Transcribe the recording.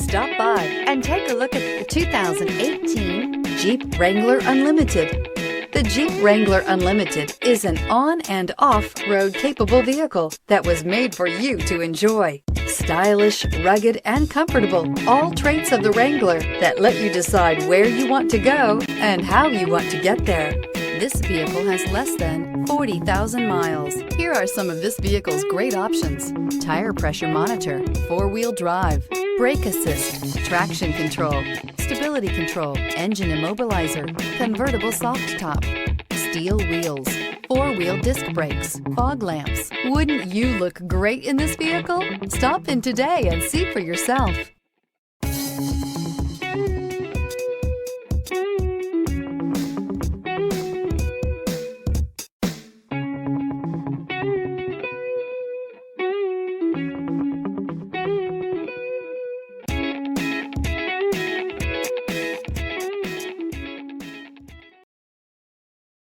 Stop by and take a look at the 2018 Jeep Wrangler Unlimited. The Jeep Wrangler Unlimited is an on- and off-road capable vehicle that was made for you to enjoy. Stylish, rugged, and comfortable, all traits of the Wrangler that let you decide where you want to go and how you want to get there. This vehicle has less than 40,000 miles. Here are some of this vehicle's great options: tire pressure monitor, four-wheel drive, brake assist, traction control, stability control, engine immobilizer, convertible soft top, steel wheels, four-wheel disc brakes, fog lamps. Wouldn't you look great in this vehicle? Stop in today and see for yourself.